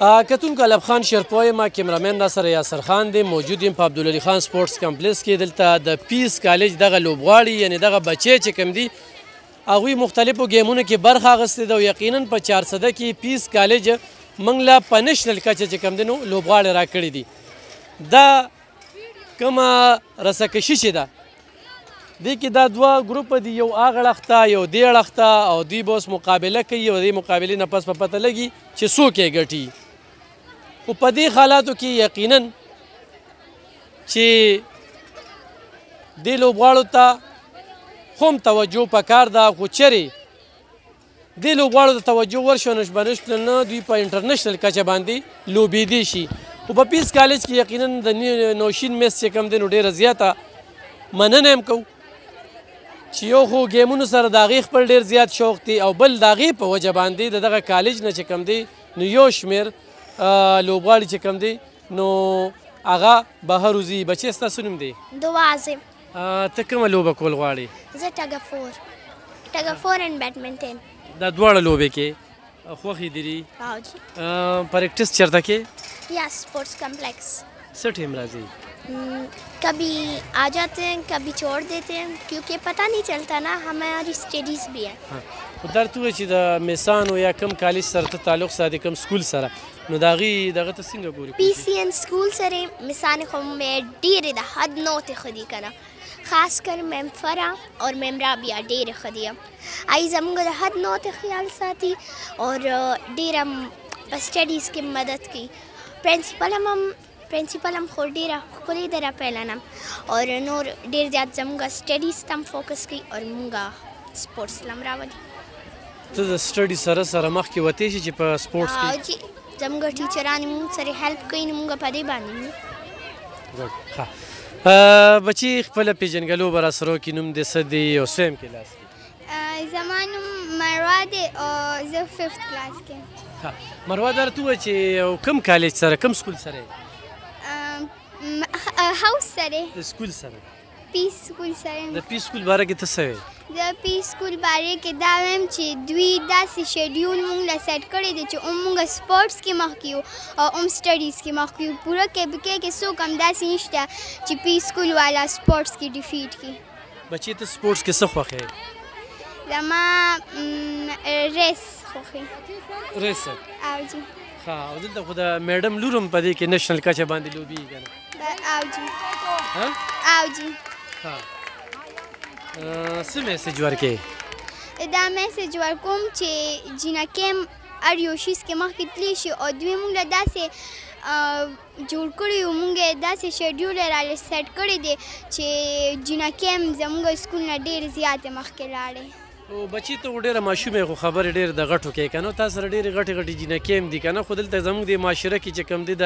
کتونکو علب خان شیرپوی ما کیمرامین را سره یاسر خان دی موجود یم په عبدالعلي خان سپورټس کمپلیکس کې. دلته د پیس کالج دغه لوبغاړي یعنې دغه بچی چې کوم دي هغوی مختلفو ګیمونو کې برخه اخیستې ده او یقینا په 400 کې پیس کالج موږ له په نشنل کچه چې کوم دی نو لوبغاړي راکړي دي. دا کومه رسکشي چې ده دې کې دا دوه ګروپه دي، یو هغه اړخ ته یو دې اړخ ته، او دوی به اوس مقابله کوي او دې مقابلې نه پس په پته لګي چې څوک یې ګټي. خو په دې حالاتو کې یقینا چې دې لوبغاړو ته هم توجه پکار ده، خو چیرې دې لوبغاړو ته توجه ورشي نو بنشتل نه دوی په انټرنیشنل کچه باندې لوبېدی شي. خو په پیس کالج کې یقینا د نوشین میس چې کوم دی نو ډېره زیاته مننه هم کوو چې یو خو ګیمونو سره د هغې خپل ډېر زیات شوق دی او بل د هغې په وجه باندې د دغه کالج نه چې کوم دی نو یو شمېر لوبغاړي چې کوم دی نو هغه بهر وځي. بچی ستاسو نوم دی؟ دوازم. ته کومه لوبه کول غواړې؟ زه ټګ اینډ بیډمنټن. دا دواړه لوبې کې خوښې دي دي؟ پریکټس چېرته کې؟ یا سپورٹس کمپلیکس. څه ټیم راځي؟ کبھی آ جاتے ہیں کبھی چھوڑ دیتے ہیں کیونکہ پتہ نہیں چلتا نا ہماری اسٹڈیز بھی ہے. دا ته ووایه چې د میسانو یا کوم کالج سره ته تعلق ساتې کوم سکول سره نو د هغې دغه ته څنګه ګورې؟ پی سی این سکول سره میسانې خو مې ډېرې د حد نه ورته ښه دي که نه، خاص کر میم فرا اور میم رابعه ډېرې ښه دي. هغوی زموږ د حد نه ورته خیال ساتي اور ډېره په سټډیز کې مدد کوي. پرنسپل هم خو ډېره ښکلې ده راپیله نه اور نور ډېر زیات زموږ سټډیز ته هم فوکس کوي اور موږ سپورټس ته هم راولي. ته د سټډي سره سره مخکې وتې شي چې په سپورټس کې؟ جی زموږ ټیچران موږ سره هیلپ کوي نو موږ په دې باندې ښه. بچي خپله پېژنګلو به راسره وکړي. نوم دې څه دی او څویم کلاس کې؟ زما نوم مروه دی او زه 5th کلاس کې. ښه مروه دا راته ووایه چې کوم کالج سره کوم سکول سره یې؟ هاوس سره. د سکول سره؟ پیس سکول سره. د پیس سکول باره کې ته څه وایې؟ د پیس سکول باره کې دا وایم چې دوی داسې شیډیول موږ له سیټ کړی دی چې موږ سپورټس کې مخکې یو او سټډیز کې مخکې یو. پوره کې څوک هم داسې نشته چې پیس سکول والا سپورټس کې ډیفیټ کړي. بچې ته سپورټس کې څه خوښوې؟ زما ریس خوښوي. ریس؟ او جي. ښه او دلته خو د میډم لور هم په دې کې نشنل کچه باندې لوبېږي که نه؟ او جي. او جي. ښه څه میسج ورکوې؟ دا میسج ورکوم چې جینکې هر یو شیز کې مخکې تللی شي او دوی موږ له داسې جوړ کړي یو، موږ یې داسې شیډیول یې راله سیټ کړی دی چې جینکې هم زموږ سکول نه ډېرې زیاتې مخکې لاړې. او بچي ته خو ډېره ماشومې خو خبرې ډېرې د غټو کې که نه؟ تا سره ډېرې غټې غټې جینکې هم دي که نه؟ خو دلته زموږ د معاشره کې چې کوم دی د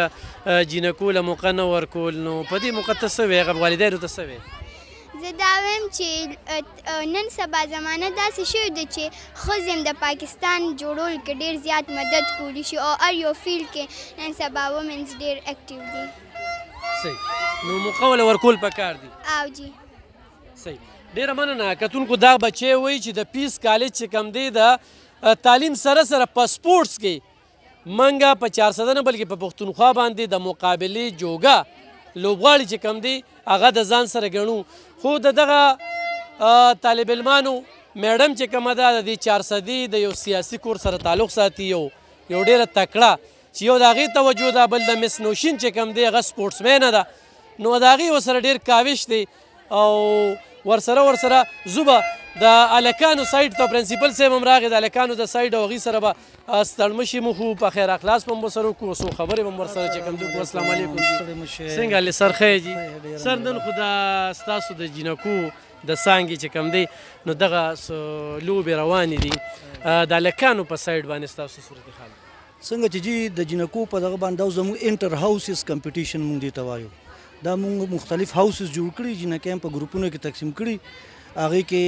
جینکو له موقع نه ورکول نو په دې موقع ته څه وایې؟ هغه والدینو ته څه وایې؟ زه دا وایم چې نن سبا زمانه داسې شوې ده چې ښځې هم د پاکستان جوړولو کې ډېر زیات مدد کولی شي او هر یو فیلډ کې نن سبا وومنز ډېر اکټیو دي. صحیح. نو موقع وله ورکول پکار دي. او جي. صحیح. ډېره مننه. کتونکو دا بچی وایي چې د پیس کالج چې کوم دی د تعلیم سره سره په سپورټس کې منګه په 400 نه بلکې په پښتونخوا باندې د مقابلې جوګه لوبغاړي چې کوم دی هغه د ځان سره ګڼو. خو د دغه طالب علمانو میډم چې کومه ده د دې 400 د یو سیاسي کور سره تعلق ساتي، یو ډېره تکړه چې یو د هغې توجه ده، بل د مس نوشین چې کوم دی هغه سپورټسمینه ده نو د هغې ورسره ډېر کاوش دی او ورسره زه به د هلکانو سایډ ته پرنسپل صاحب هم راغی د هلکانو د سایډ او هغوی سره به ستړمشي مو خو په خیر اخلاص به هم ورسره وکړو، څو خبرې به هم ورسره چې کوم دی وکړو. السلام علیکم. څنګه حال سر ښه یې جي؟ سر نن خو د ستاسو د جینکو د څانګې چې کوم دی نو دغه لوبې روانې دي د هلکانو په سایډ باندې ستاسو صورتحال څنګه چې جي د جینکو په دغه باندې دا زموږ انټر هاوسز کمپټیشن موږ دې ته وایو. دا موږ مختلف هاوسز جوړ کړي، جینکې هم په ګروپونو کې تقسیم کړي. هغې کې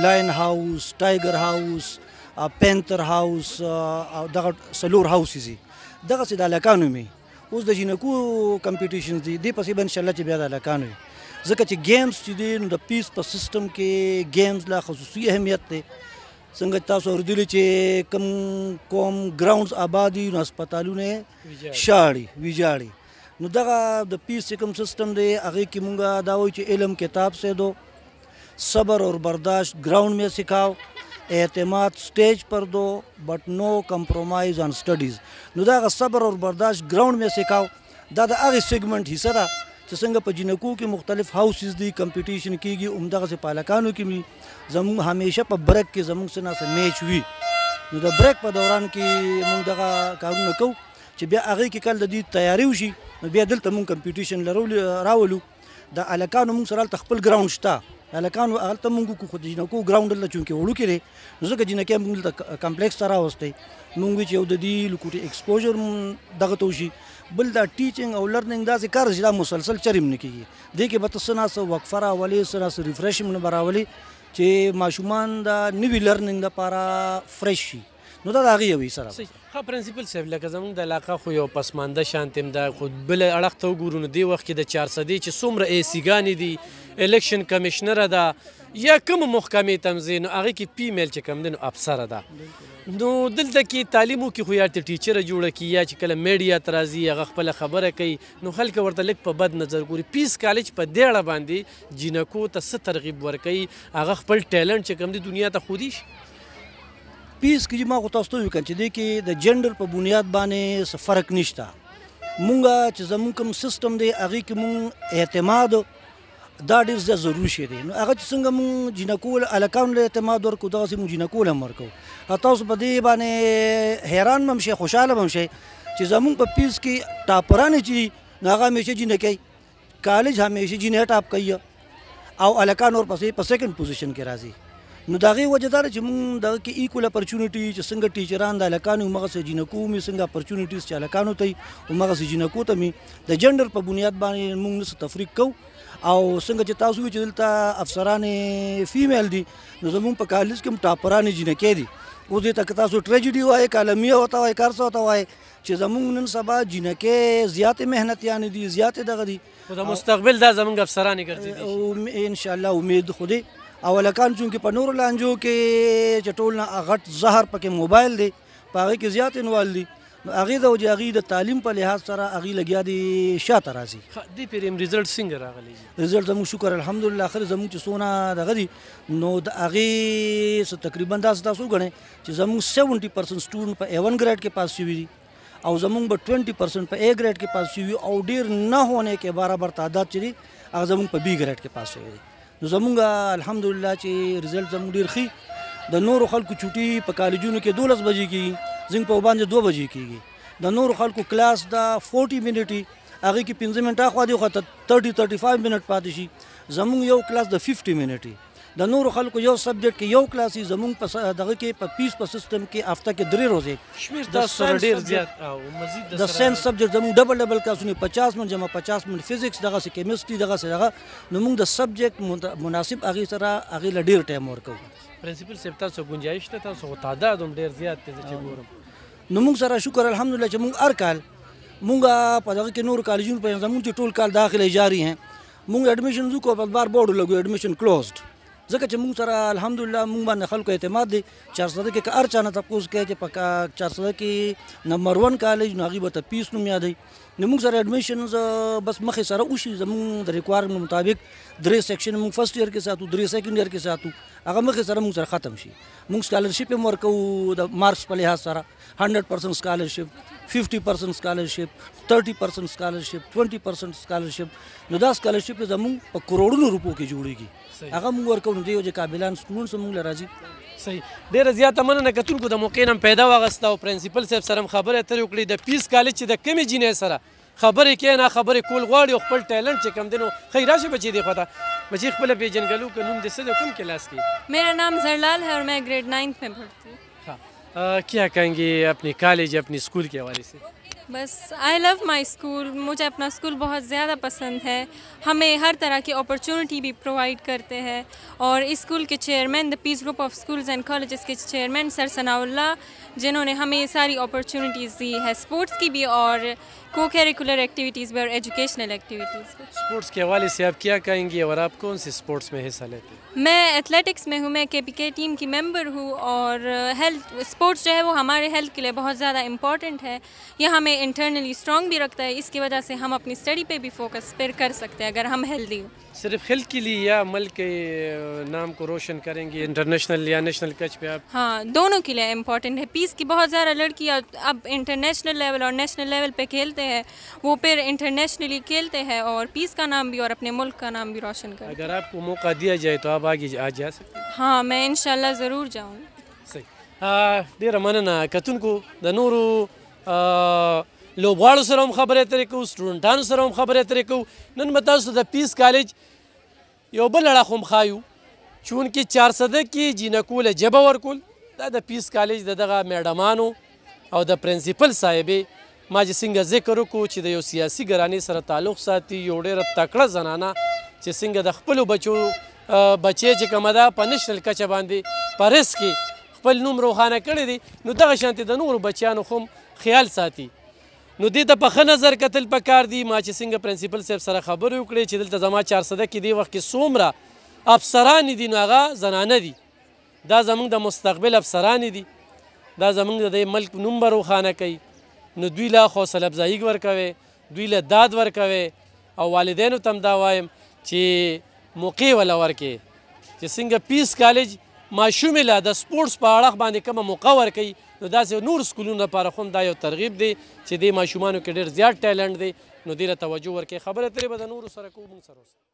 لاین هاوس، ټایګر هاوس، پینتر هاوس او دغه څلور هاوسز دي. دغسې د هلکانو مې اوس د جینکو کمپټیشنز دي، دې پسې به انشاءالله چې بیا د هلکانو وي ځکه چې ګیمز چې دي نو د پیس په سیسټم کې ګیمز لا خصوصي اهمیت دی. څنګه تاسو اوریدلی چې کوم قوم ګراونډز آباد دي نو هسپتالونه یې شاړي ویجاړي. نو دغه د پیس چې کوم سسټم دی هغې کې مونږ دا وایو چې علم کتاب سے دو، صبر اور برداشت گراؤنڈ میں سکھاؤ، اعتماد سٹیج پر دو بٹ نو کمپرومائز آن سٹڈیز. نو دا صبر اور برداشت گراؤنڈ میں سکھاؤ دا د هغې سیګمنټ حصه ده چې څنګه په جنکو کې مختلف هاوسز دي، کمپټیشن کېږي، همدغسې په هلکانو کې وي. زموږ همیشه په بریک کې زموږ څه ناسه میچ وي. نو د بریک په دوران کې موږ دغه کارونه کوو چې بیا هغې کې کله د دې تیاري وشي نو بیا دلته موږ کمپټیشن راولو. د هلکانو موږ سره هلته خپل ګراونډ شته، هلکانو هلته موږ خو د جنکو ګراونډ دلته چونکې وړوکی دی نو ځکه جنکۍ موږ دلته کمپلیکس ته راوستی. موږ وی چې یو د دې لکوټې ایکسپوژر دغه ته وشي. بل دا ټیچنګ او لرننګ داسې کار چې دا مسلسل چریم نه کېږي. دې کې به ته څه ناسه وقفه راولې، څه ناسه ریفریشمنټ به راولې چې ماشومان د نوي لرننګ دپاره فرش شي. نو دا د هغې یو حصه ده. ښه پرنسپل صاحب لکه زموږ د علاقه خو یو پسمانده شانتې م ده، خو بل اړخ ته وګورو نو دې وخت کې د 400 چې څومره ایسیګانې دي، الیکشن کمیشنره ده یا کوم محکمې تمځای نو هغې کې فیمیل چې کوم دی نو افسره ده. نو دلته کې تعلیمو کې خو یا ته ټیچره جوړه کړي یا چې کله میډیا ته راځي هغه خپله خبره کوي نو خلک ورته لږ په بد نظر ګوري. پیس کالج په دې اړه باندې جینکو ته څه ترغیب ورکوي هغه خپل ټیلنټ چې کوم دی دنیا ته ښودي شي؟ پیس کې ما خو تاسو ته وکړم چې دې کې د جنډر په بنیاد باندې څه فرق نشته. مونږ چې زموږ کوم سیسټم دی هغې کې مونږ اعتماد دا ډېر زیات ضروري شی دی. نو هغه چې څنګه مونږ جینکو هلکانو له اعتماد ورکړو دغسې مونږ جینکو له هم ورکوو. تاسو په دې باندې حیران به هم شئ، خوشحاله به هم شئ چې زموږ په پیس کې ټاپرانې چې دي نو هغه همیشه جینکۍ، کالج همیشه جینۍ ټاپ کوي او هلکان ورپسې په سیکنډ پوزیشن کې راځي. نو د هغې وجه دا ده چې مونږ دغه کې ایکول اپرچونیټي چې څنګه ټیچران د هلکانو همغسې جینکو وي، څنګه اپرچونیټیز چې هلکانو ته وي همغسې جینکو ته وي. د جنډر په بنیاد باندې مونږ نه څه تفریق کوو. او څنګه چې تاسو وي چې دلته افسرانې فیمیل دي نو زموږ په کالج کې هم ټاپرانې جینکۍ دي. اوس دې ته که تاسو ټریجډي وایئ، کالمیه ورته وایئ، کار څه ورته وایئ چې زموږ نن سبا جینکۍ زیاتې محنتیانې دي، زیاتې دغه دي. خو د مستقبل دا زموږ افسرانې ګرځېدي انشاءالله امید خو دی. او هلکان چونکې په نورو لانجو کې چې ټول نه غټ زهر پکې موبایل دی په هغې کې زیات انوال دي نو هغې د وجې هغې د تعلیم په لحاظ سره هغې لګیا دي شاته راځي. دې پورې هم رزلټ څنګه راغلی دي؟ رزلټ زموږ شکر الحمدلله اخر زموږ چې څونه دغه دي نو د هغې څه تقریبا داسې تاسو وګڼئ چې زموږ 70% سټوډنټ په A1 ګریډ کې پاس شوي دي او زموږ به 20% په A ګریډ کې پاس شوي او ډېر نه ہونے کې برابر تعداد چې دي هغه زموږ په B ګریډ کې پاس شوي دي. نو زمونږ الحمدلله چې رزلټ زموږ ډېر ښه. د نورو خلکو چوټي په کالجونو کې 12 بجې کېږي، زموږ په باندې 2 بجې کېږي. د نورو خلکو کلاس د 40 منټې هغې کې 15 منټه خوا دی خو 30-35 منټ پاتې شي. زموږ یو کلاس د 50 منټې. د نورو خلکو یو سبجیکټ کې یو کلاس وي، زموږ په دغه کې په پیس په سیسټم کې هفته کې 3 ورځې شمېر تاسو سره ډېر زیات او مزید د ساینس سبجیکټ زموږ ډبل کلاسونه 50 منټ جمع 50 منټ فزیکس دغسې کیمستري دغسې دغه نو موږ د سبجیکټ مناسب هغې سره هغې له ډېر ټایم ورکوو. پرنسپل صاحب تاسو ګنجایش ته تاسو خو تعداد هم ډېر زیات دی چې ګورم. نو موږ سره شکر الحمدلله چې موږ هر کال موږ په دغه کې نور کالجونو په زموږ چې ټول کال داخله جاری ہیں موږ ایډمیشن وکړو په بار بورډ لګو ایډمیشن کلوزډ ځکه چې موږ سره الحمدلله موږ باندې خلکو اعتماد دی. 400 کې که هر چا نه تپوس کوي چې په 400 کې نمبر 1 کالج نو هغې به ته پیس نوم یادوي. نو موږ سره ایډمیشنز بس مخې سره وشي زموږ د ریکوایرمنټ مطابق 3 سیکشن موږ فرست ایئر کې ساتو، 3 سیکنډ ایئر کې ساتو، هغه مخې سره موږ سره ختم شي. موږ سکالرشپ هم ورکوو د مارکس په لحاظ سره 100% سکالرشپ، 50% سکالرشپ، 30% سکالرشپ، 20% سکالرشپ. نو دا سکالرشپ زموږ په کروڑونو روپو کې جوړېږي. هغه موږ ورکوو. نو دې وجې قابلان سټوډنټس هم موږ له راځي. صحیح، ډېره زیاته مننه کتونکو د موقع نه هم پیدا واغسته او پرنسپل صاحب سره هم خبرې اترې وکړې. د پیس کالج چې د کمې جینۍ سره خبرې کوي نه خبرې کول غواړي او خپل ټیلنټ چې کم دی نو ښایي راشي بچی دې خوا ته. بچی خپله پېژنګلو که نوم دې څه دی او کوم کلاس کې؟ मेरा नाम जरलाल है और मैं ग्रेड 9th में पढ़ती हूँ. क्या कहेंगे अपने कॉलेज अपने स्कूल के हवाले से? बस आई लव माई स्कूल, मुझे अपना स्कूल बहुत ज़्यादा पसंद है। हमें हर तरह की अपॉर्चुनिटी भी प्रोवाइड करते हैं और इस स्कूल के chairman, the piece group of schools and colleges के चेयरमैन सर सनाउल्लाह, जिन्होंने हमें सारी अपॉर्चुनिटीज़ दी है, स्पोर्ट्स की भी और को करिकुलर एक्टिविटीज़ भी और एजुकेशनल एक्टिविटीज़ भी। स्पोर्ट्स के हवाले से आप क्या कहेंगी और आप कौन से स्पोर्ट्स में हिस्सा लेते हैं? मैं एथलेटिक्स में हूँ, मैं KPK टीम की मेंबर हूँ और हेल्थ स्पोर्ट्स जो है वो हमारे हेल्थ के लिए बहुत ज़्यादा इम्पॉर्टेंट है। यह हमें इंटरनली स्ट्रॉन्ग भी रखता है, इसकी वजह से हम अपनी स्टडी पे भी फोकस कर सकते हैं अगर हम हेल्दी हो। सिर्फ खेल के लिए या मुल्क के नाम को रोशन करेंगे इंटरनेशनल या नेशनल कच पे आप? हाँ, दोनों के लिए इम्पॉर्टेंट है। पीस की बहुत ज़्यादा लड़कियाँ अब इंटरनेशनल लेवल और नेशनल लेवल पे खेलते हैं, वो फिर इंटरनेशनली खेलते हैं और पीस का नाम भी और अपने मुल्क का नाम भी रोशन करते हैं। अगर आपको मौका दिया जाए तो आप आगे आ जा सकते हैं? हाँ, मैं इंशाल्लाह ज़रूर जाऊँगी। सही ډیره مننه کتونکو د نورو لوبغاړو سره هم خبرې اترې کوو، سټوډنټانو سره هم خبرې اترې کوو. نن به تاسو د پیس کالج یو بل اړخ هم ښایو، چونکې 400 کې جینکو له ژبه ورکول دا د پیس کالج د دغه میډمانو او د پرنسپل صاحبې ما چې څنګه ذکر وکړو چې د یو سیاسي ګرانۍ سره تعلق ساتي، یو ډېره تکړه زنانه چې څنګه د خپلو بچې چې کومه ده په نیشنل کچه باندې په ریس کې خپل نوم روښانه کړی دی، نو دغه شانتې د نورو بچیانو خو هم خیال ساتي. نو دې ته په ښه نظر کتل پکار دي. ما چې څنګه پرنسپل صاحب سره خبرې وکړې چې دلته زما 400 کې دې وخت کې څومره افسرانې دي، نو هغه زنانه دي. دا زموږ د مستقبل افسرانې دي، دا زموږ د دې ملک نوم به روښانه کوي. نو دوی له حوصله افزایي ورکوئ، دوی له داد ورکوئ او والدینو ته هم دا وایم چې موقع وله ورکړئ چې څنګه پیس کالج ماشومې له د سپورټس په اړخ باندې کومه موقع ورکوي، نو داسې نور سکولونو لپاره خو هم دا یو ترغیب دی چې دې ماشومانو کې ډېر زیات ټیلنټ دی، نو دې له توجه ورکړئ. خبرې اترې به د نورو سره کوو، موږ سره اوسئ.